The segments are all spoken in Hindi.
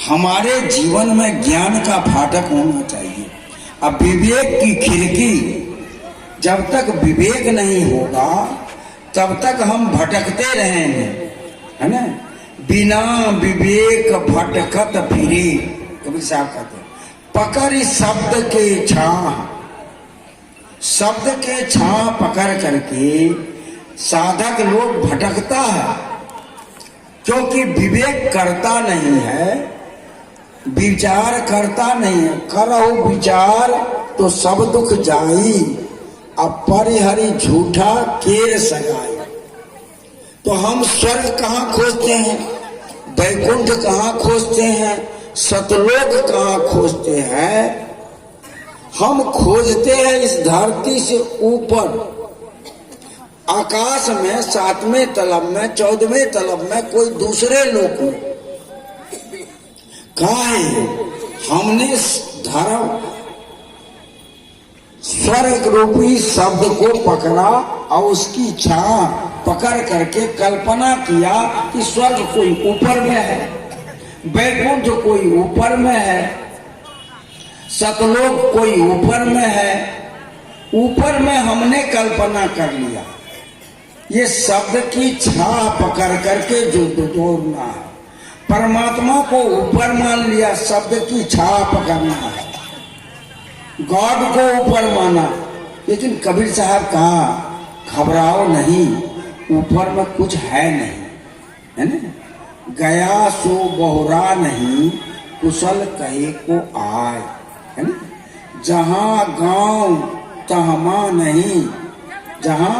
हमारे जीवन में ज्ञान का फाटक होना चाहिए। अब विवेक की खिड़की, जब तक विवेक नहीं होगा तब तक हम भटकते रहेंगे, है ना। बिना विवेक भटकत फिरे, कबीर साहब कहते हैं। पकड़ शब्द के छां, शब्द के छां पकड़ करके साधक लोग भटकता है, क्योंकि विवेक करता नहीं है, विचार करता नहीं है। करो विचार तो सब दुख जाई, अब परिहरि झूठा केर सगाई। तो हम स्वर्ग कहाँ खोजते हैं, वैकुंठ कहाँ खोजते हैं, सतलोक कहाँ खोजते हैं। हम खोजते हैं इस धरती से ऊपर, आकाश में, 7वें तलब में, 14वें तलब में, कोई दूसरे लोक में। कहाँ है? हमने धर्म स्वर्ग रूपी शब्द को पकड़ा और उसकी छां पकड़ करके कल्पना किया कि स्वर्ग कोई ऊपर में है, वैकुंठ कोई ऊपर में है, सतलोक कोई ऊपर में है। ऊपर में हमने कल्पना कर लिया। ये शब्द की छां पकड़ करके जो दौड़ना है, परमात्मा को ऊपर मान लिया, शब्द की छां पकड़ना है, गॉड को ऊपर माना। लेकिन कबीर साहब कहा, घबराओ नहीं, ऊपर में कुछ है नहीं, है ना। गया सो बहुरा नहीं, कुशल कहे को आए, है ना। जहां गांव तहमा नहीं, जहां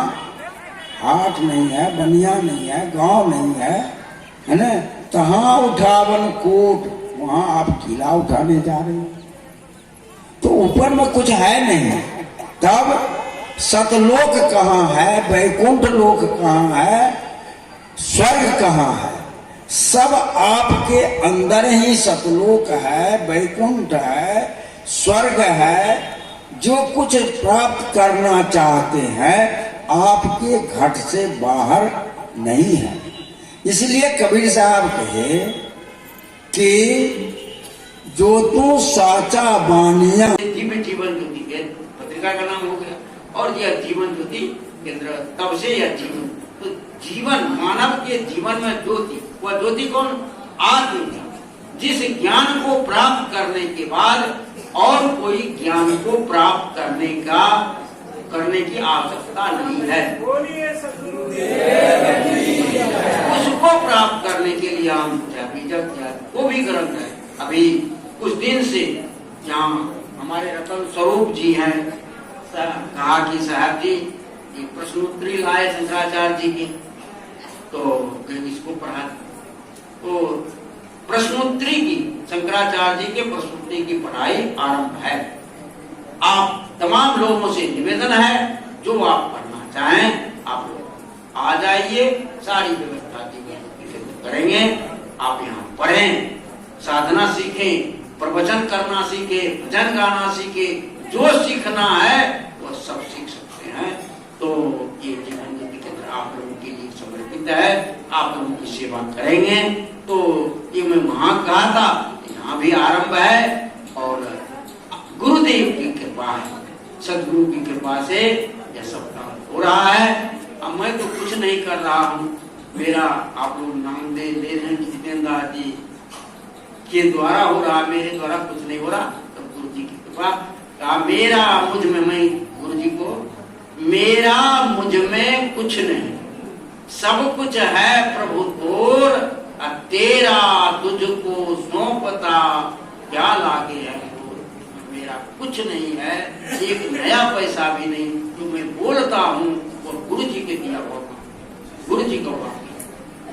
हाट नहीं है, बनिया नहीं है, गांव नहीं है ना, तहां उठावन कोट, वहां आप किला उठाने जा रहे हो। तो ऊपर में कुछ है नहीं। तब सतलोक कहाँ है, वैकुंठ लोक कहाँ है, स्वर्ग कहाँ है? सब आपके अंदर ही सतलोक है, वैकुंठ है, स्वर्ग है। जो कुछ प्राप्त करना चाहते हैं आपके घट से बाहर नहीं है। इसलिए कबीर साहब कहे कि जो तू साचा बानिया, जीवन ज्योति के पत्रिका का नाम हो गया, और यह जीवन ज्योति केंद्र, तब से यह जीवन, तो जीवन मानव के जीवन में ज्योति, वह ज्योति कौन? आत्मज्ञान। जिस ज्ञान को प्राप्त करने के बाद और कोई ज्ञान को प्राप्त करने की आवश्यकता नहीं है। उसको प्राप्त करने के लिए हम वो भी ग्रंथ है। अभी कुछ दिन से यहाँ हमारे रतन स्वरूप जी हैं, कहा कि साहब जी ये प्रश्नोत्तरी लाए शंकराचार्य जी की, तो इसको पढ़ा। तो प्रश्नोत्तरी की, शंकराचार्य जी के प्रश्नोत्तरी की पढ़ाई आरंभ है। आप तमाम लोगों से निवेदन है, जो आप पढ़ना चाहें आप लोग आ जाइए, सारी व्यवस्था की करेंगे। आप यहाँ पढ़ें, साधना सीखें, प्रवचन करना सीखे, भजन गाना सीखे, जो सीखना है वो सब सीख सकते हैं। तो ये जीवन ज्योति केंद्र आप लोगों के लिए समर्पित है, आप लोगों की सेवा करेंगे। तो ये मैं वहां कहा था, यहाँ भी आरंभ है, और गुरुदेव की कृपा है, सदगुरु की कृपा से यह सब काम हो रहा है। अब मैं तो कुछ नहीं कर रहा हूँ, मेरा आप लोग नाम ले रहे हैं जितेंद्र जी के द्वारा हो रहा, मेरे द्वारा कुछ नहीं हो रहा। तो गुरु जी की कृपा, मेरा मुझ में, मैं गुरु जी को, मेरा मुझ में कुछ नहीं, सब कुछ है प्रभु तोर, तेरा तुझको सौंपता क्या लागे है। मेरा कुछ नहीं है, एक नया पैसा भी नहीं। जो मैं बोलता हूँ वो गुरु जी के दिया हुआ, गुरु जी का।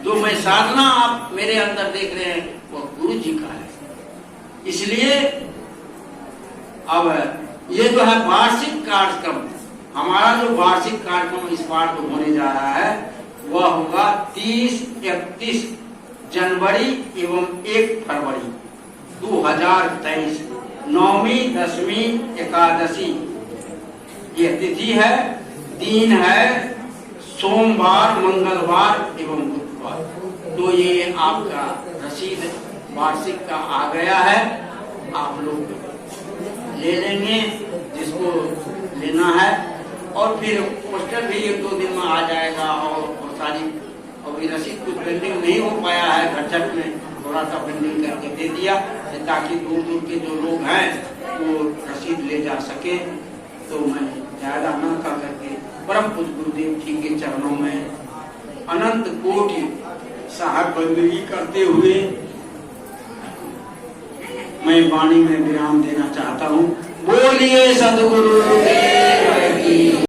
जो मैं साधना आप मेरे अंदर देख रहे हैं वो गुरु जी का है। इसलिए अब ये जो है वार्षिक कार्यक्रम, हमारा जो वार्षिक कार्यक्रम इस बार तो होने जा रहा है, वह होगा 30, 31 जनवरी एवं 1 फरवरी 2023, 9वीं, 10वीं, एकादशी ये तिथि है। दिन है सोमवार, मंगलवार एवं बुधवार। तो ये आपका रसीद वार्षिक का आ गया है, आप लोग ले लेंगे जिसको लेना है, और फिर पोस्टर भी 1-2 दिन में आ जाएगा। और सारी अभी रसीद कुछ पेंडिंग नहीं हो पाया है, घटक में थोड़ा सा पेंडिंग करके दे दिया ताकि दूर दूर के जो लोग हैं वो रसीद ले जा सके। तो मैं ज्यादा न कर करके परम पूज्य गुरुदेव जी के चरणों में अनंत कोटि साहब बंदगी करते हुए मैं वाणी में विराम देना चाहता हूँ। बोलिए सदगुरु देव की।